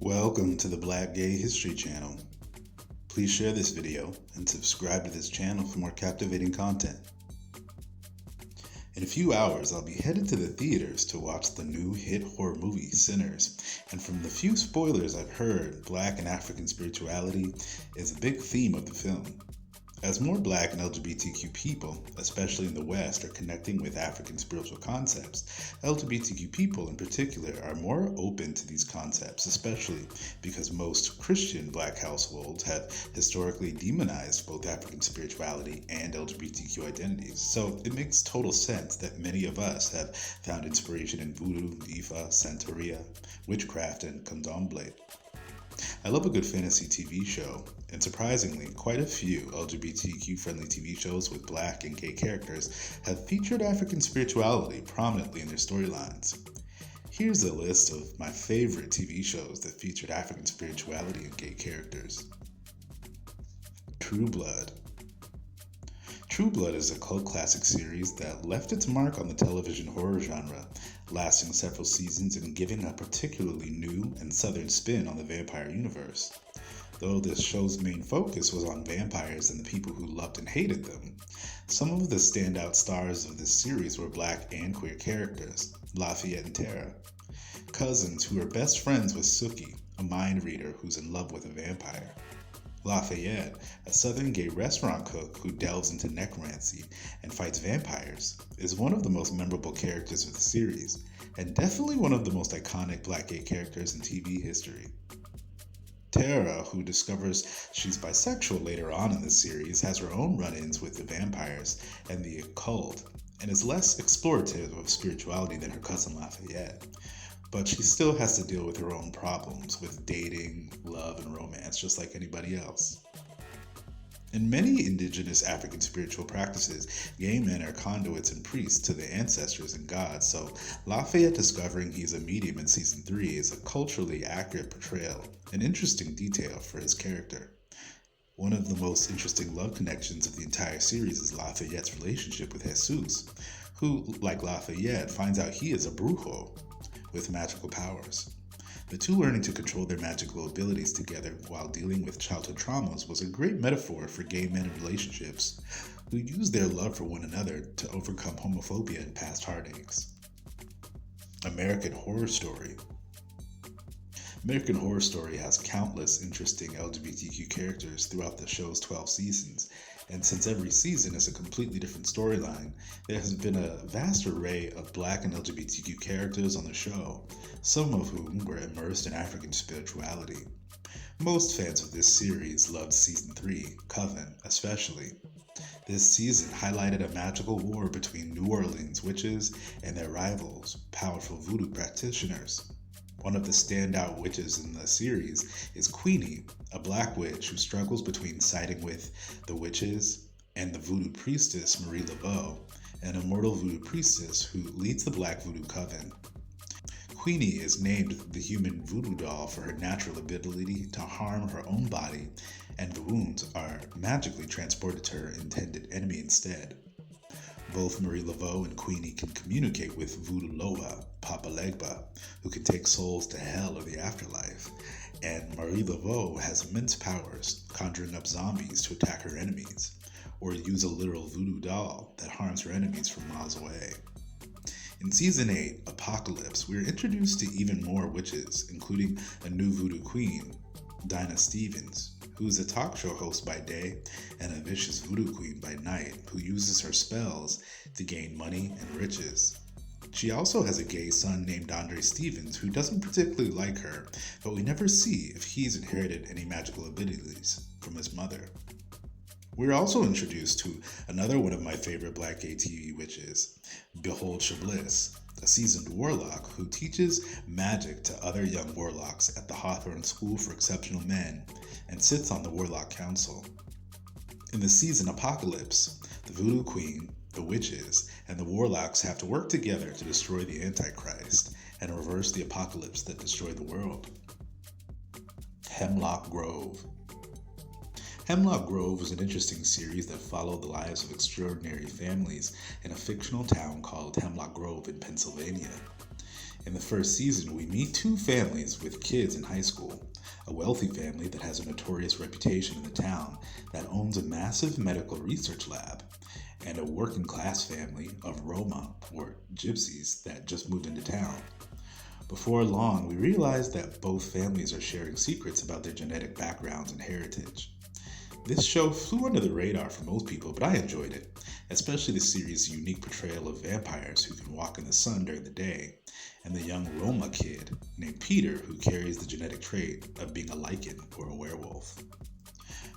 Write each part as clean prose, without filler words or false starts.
Welcome to the Black Gay History Channel. Please share this video and subscribe to this channel for more captivating content. In a few hours, I'll be headed to the theaters to watch the new hit horror movie, Sinners, and from the few spoilers I've heard, Black and African spirituality is a big theme of the film. As more Black and LGBTQ people, especially in the West, are connecting with African spiritual concepts, LGBTQ people in particular are more open to these concepts, especially because most Christian Black households have historically demonized both African spirituality and LGBTQ identities. So it makes total sense that many of us have found inspiration in voodoo, Ifa, Santeria, witchcraft, and candomblé. I love a good fantasy TV show, and surprisingly, quite a few LGBTQ-friendly TV shows with Black and gay characters have featured African spirituality prominently in their storylines. Here's a list of my favorite TV shows that featured African spirituality and gay characters. True Blood. True Blood is a cult classic series that left its mark on the television horror genre, lasting several seasons and giving a particularly new and southern spin on the vampire universe. Though this show's main focus was on vampires and the people who loved and hated them, some of the standout stars of this series were Black and queer characters, Lafayette and Tara, cousins who are best friends with Sookie, a mind reader who's in love with a vampire. Lafayette, a southern gay restaurant cook who delves into necromancy and fights vampires, is one of the most memorable characters of the series, and definitely one of the most iconic Black gay characters in TV history. Tara, who discovers she's bisexual later on in the series, has her own run-ins with the vampires and the occult, and is less explorative of spirituality than her cousin Lafayette. But she still has to deal with her own problems with dating, love, and romance, just like anybody else. In many indigenous African spiritual practices, gay men are conduits and priests to their ancestors and gods, so Lafayette discovering he's a medium in season 3 is a culturally accurate portrayal, an interesting detail for his character. One of the most interesting love connections of the entire series is Lafayette's relationship with Jesus, who, like Lafayette, finds out he is a brujo with magical powers. The two learning to control their magical abilities together while dealing with childhood traumas was a great metaphor for gay men in relationships who use their love for one another to overcome homophobia and past heartaches. American Horror Story. American Horror Story has countless interesting LGBTQ characters throughout the show's 12 seasons, and since every season is a completely different storyline, there has been a vast array of Black and LGBTQ characters on the show, some of whom were immersed in African spirituality. Most fans of this series loved Season 3, Coven, especially. This season highlighted a magical war between New Orleans witches and their rivals, powerful voodoo practitioners. One of the standout witches in the series is Queenie, a Black witch who struggles between siding with the witches and the voodoo priestess Marie Laveau, an immortal voodoo priestess who leads the Black Voodoo Coven. Queenie is named the human voodoo doll for her natural ability to harm her own body, and the wounds are magically transported to her intended enemy instead. Both Marie Laveau and Queenie can communicate with Voodoo Loa, Papa Legba, who can take souls to hell or the afterlife, and Marie Laveau has immense powers, conjuring up zombies to attack her enemies, or use a literal voodoo doll that harms her enemies from miles away. In Season 8, Apocalypse, we are introduced to even more witches, including a new voodoo queen, Dinah Stevens, who is a talk show host by day and a vicious voodoo queen by night who uses her spells to gain money and riches. She also has a gay son named Andre Stevens who doesn't particularly like her, but we never see if he's inherited any magical abilities from his mother. We're also introduced to another one of my favorite Black gay TV witches, Behold Bliss, a seasoned warlock who teaches magic to other young warlocks at the Hawthorne School for Exceptional Men and sits on the Warlock Council. In the season Apocalypse, the Voodoo Queen, the witches, and the warlocks have to work together to destroy the Antichrist and reverse the apocalypse that destroyed the world. Hemlock Grove. Hemlock Grove was an interesting series that followed the lives of extraordinary families in a fictional town called Hemlock Grove in Pennsylvania. In the first season, we meet two families with kids in high school. A wealthy family that has a notorious reputation in the town that owns a massive medical research lab, and a working class family of Roma, or gypsies, that just moved into town. Before long, we realize that both families are sharing secrets about their genetic backgrounds and heritage. This show flew under the radar for most people, but I enjoyed it, especially the series' unique portrayal of vampires who can walk in the sun during the day, and the young Roma kid named Peter who carries the genetic trait of being a lichen or a werewolf.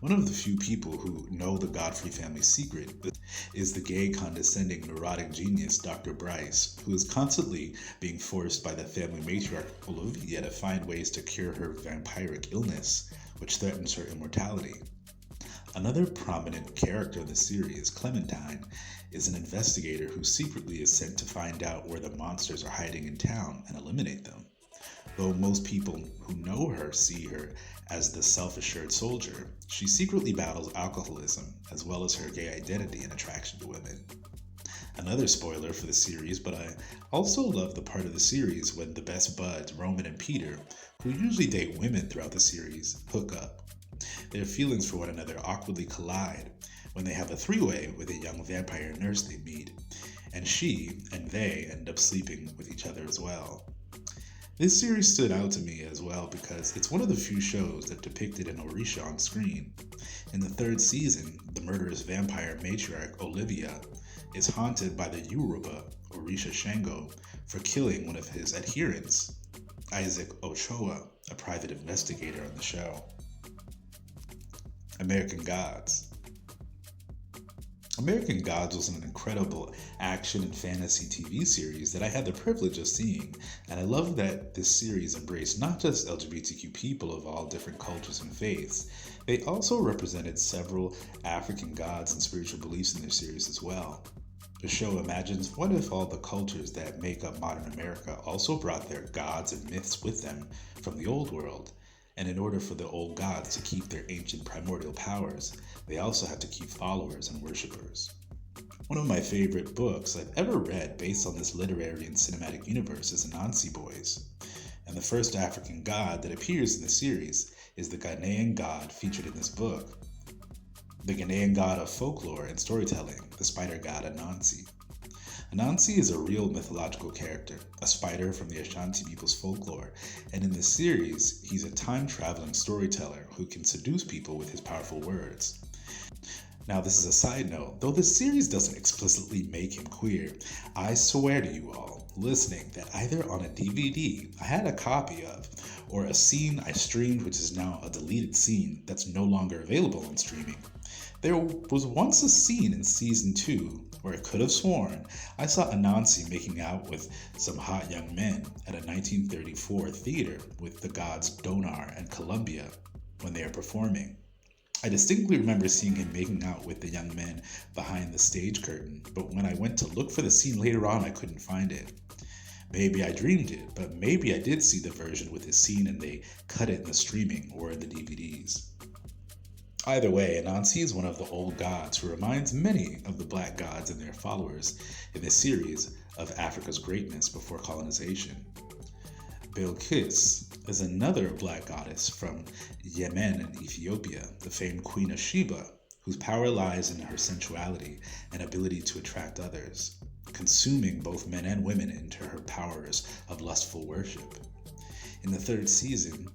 One of the few people who know the Godfrey family's secret is the gay, condescending, neurotic genius Dr. Bryce, who is constantly being forced by the family matriarch Olivia to find ways to cure her vampiric illness, which threatens her immortality. Another prominent character in the series, Clementine, is an investigator who secretly is sent to find out where the monsters are hiding in town and eliminate them. Though most people who know her see her as the self-assured soldier, she secretly battles alcoholism as well as her gay identity and attraction to women. Another spoiler for the series, but I also love the part of the series when the best buds, Roman and Peter, who usually date women throughout the series, hook up. Their feelings for one another awkwardly collide when they have a three-way with a young vampire nurse they meet, and she and they end up sleeping with each other as well. This series stood out to me as well because it's one of the few shows that depicted an Orisha on screen. In the third season, the murderous vampire matriarch Olivia is haunted by the Yoruba Orisha Shango for killing one of his adherents, Isaac Ochoa, a private investigator on the show. American Gods. American Gods was an incredible action and fantasy TV series that I had the privilege of seeing, and I love that this series embraced not just LGBTQ people of all different cultures and faiths, they also represented several African gods and spiritual beliefs in their series as well. The show imagines what if all the cultures that make up modern America also brought their gods and myths with them from the old world. And in order for the old gods to keep their ancient primordial powers, they also have to keep followers and worshippers. One of my favorite books I've ever read based on this literary and cinematic universe is Anansi Boys. And the first African god that appears in the series is the Ghanaian god featured in this book. The Ghanaian god of folklore and storytelling, the spider god Anansi. Anansi is a real mythological character, a spider from the Ashanti people's folklore, and in this series, he's a time-traveling storyteller who can seduce people with his powerful words. Now, this is a side note, though the series doesn't explicitly make him queer, I swear to you all, listening, that either on a DVD I had a copy of, or a scene I streamed which is now a deleted scene that's no longer available on streaming. There was once a scene in season 2 where I could have sworn I saw Anansi making out with some hot young men at a 1934 theater with the gods Donar and Columbia when they are performing. I distinctly remember seeing him making out with the young men behind the stage curtain, but when I went to look for the scene later on, I couldn't find it. Maybe I dreamed it, but maybe I did see the version with his scene and they cut it in the streaming or in the DVDs. Either way, Anansi is one of the old gods who reminds many of the black gods and their followers in this series of Africa's greatness before colonization. Bilqis is another black goddess from Yemen and Ethiopia, the famed Queen of Sheba, whose power lies in her sensuality and ability to attract others, consuming both men and women into her powers of lustful worship. In the third season,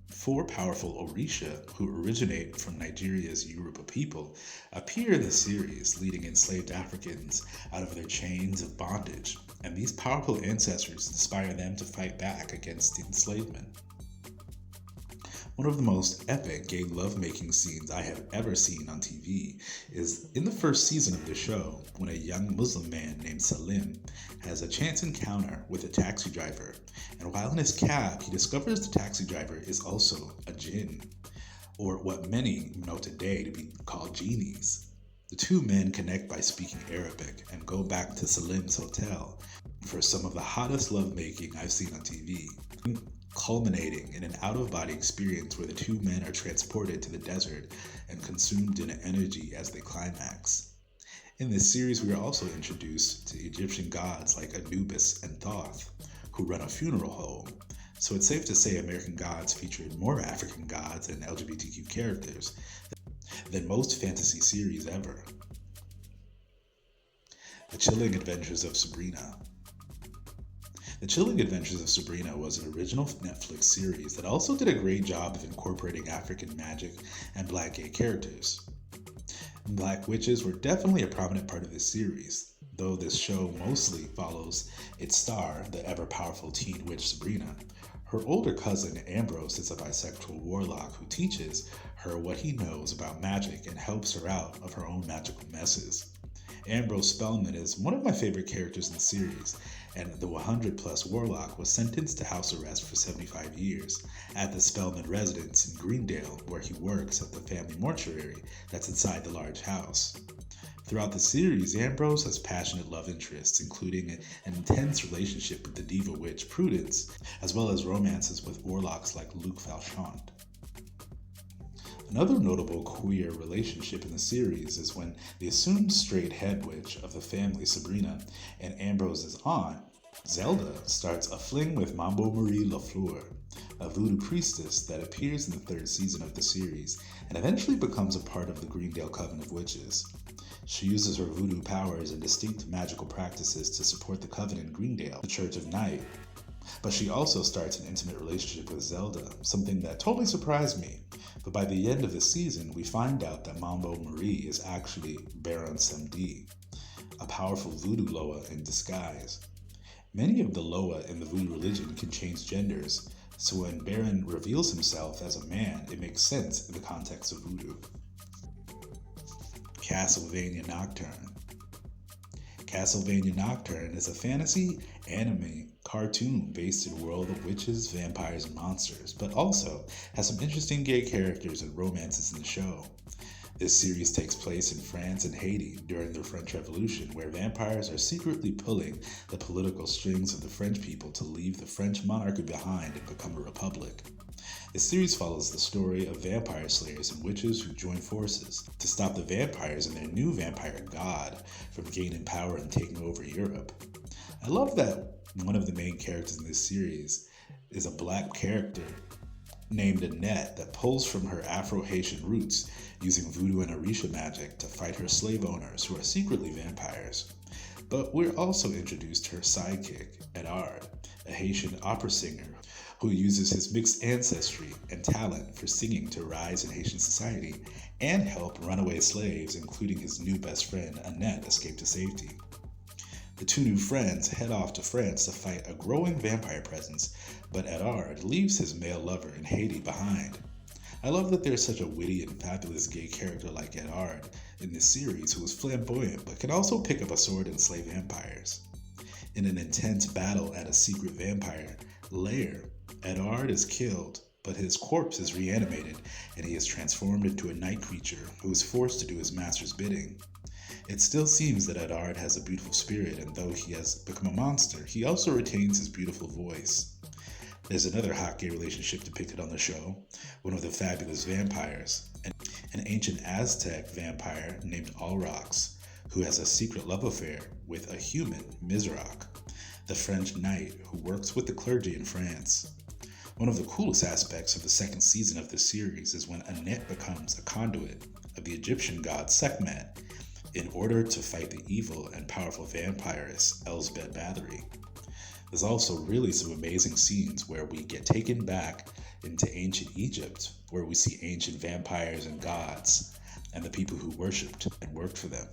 4 powerful Orisha, who originate from Nigeria's Yoruba people, appear in the series, leading enslaved Africans out of their chains of bondage, and these powerful ancestors inspire them to fight back against enslavement. One of the most epic gay lovemaking scenes I have ever seen on TV is in the first season of the show when a young Muslim man named Salim has a chance encounter with a taxi driver, and while in his cab he discovers the taxi driver is also a jinn, or what many know today to be called genies. The two men connect by speaking Arabic and go back to Salim's hotel for some of the hottest lovemaking I've seen on TV, culminating in an out-of-body experience where the two men are transported to the desert and consumed in energy as they climax. In this series, we are also introduced to Egyptian gods like Anubis and Thoth, who run a funeral home. So it's safe to say American Gods featured more African gods and LGBTQ characters than most fantasy series ever. The Chilling Adventures of Sabrina. The Chilling Adventures of Sabrina was an original Netflix series that also did a great job of incorporating African magic and black gay characters. Black witches were definitely a prominent part of this series, though this show mostly follows its star, the ever-powerful teen witch Sabrina. Her older cousin Ambrose is a bisexual warlock who teaches her what he knows about magic and helps her out of her own magical messes. Ambrose Spellman is one of my favorite characters in the series, and the 100-plus warlock was sentenced to house arrest for 75 years at the Spellman residence in Greendale, where he works at the family mortuary that's inside the large house. Throughout the series, Ambrose has passionate love interests, including an intense relationship with the diva witch Prudence, as well as romances with warlocks like Luc Falchant. Another notable queer relationship in the series is when the assumed straight head witch of the family, Sabrina, and Ambrose's aunt, Zelda, starts a fling with Mambo Marie Lafleur, a voodoo priestess that appears in the third season of the series and eventually becomes a part of the Greendale Coven of Witches. She uses her voodoo powers and distinct magical practices to support the coven in Greendale, the Church of Night. But she also starts an intimate relationship with Zelda, something that totally surprised me. But by the end of the season, we find out that Mambo Marie is actually Baron Samedi, a powerful voodoo Loa in disguise. Many of the Loa in the voodoo religion can change genders, so when Baron reveals himself as a man, it makes sense in the context of voodoo. Castlevania Nocturne. Castlevania Nocturne is a fantasy anime cartoon based in a world of witches, vampires, and monsters, but also has some interesting gay characters and romances in the show. This series takes place in France and Haiti during the French Revolution, where vampires are secretly pulling the political strings of the French people to leave the French monarchy behind and become a republic. This series follows the story of vampire slayers and witches who join forces to stop the vampires and their new vampire god from gaining power and taking over Europe. I love that one of the main characters in this series is a black character named Annette that pulls from her Afro-Haitian roots using voodoo and Orisha magic to fight her slave owners who are secretly vampires. But we're also introduced to her sidekick, Edard, a Haitian opera singer who uses his mixed ancestry and talent for singing to rise in Haitian society and help runaway slaves, including his new best friend, Annette, escape to safety. The two new friends head off to France to fight a growing vampire presence, but Edard leaves his male lover in Haiti behind. I love that there's such a witty and fabulous gay character like Edard in this series who is flamboyant but can also pick up a sword and slay vampires. In an intense battle at a secret vampire lair, Edard is killed, but his corpse is reanimated and he is transformed into a night creature who is forced to do his master's bidding. It still seems that Edard has a beautiful spirit, and though he has become a monster, he also retains his beautiful voice. There's another hot gay relationship depicted on the show, one of the fabulous vampires, an ancient Aztec vampire named Alrox, who has a secret love affair with a human, Mizrak, the French knight who works with the clergy in France. One of the coolest aspects of the second season of this series is when Annette becomes a conduit of the Egyptian god Sekhmet in order to fight the evil and powerful vampiress Elsbeth Bathory. There's also really some amazing scenes where we get taken back into ancient Egypt, where we see ancient vampires and gods and the people who worshipped and worked for them.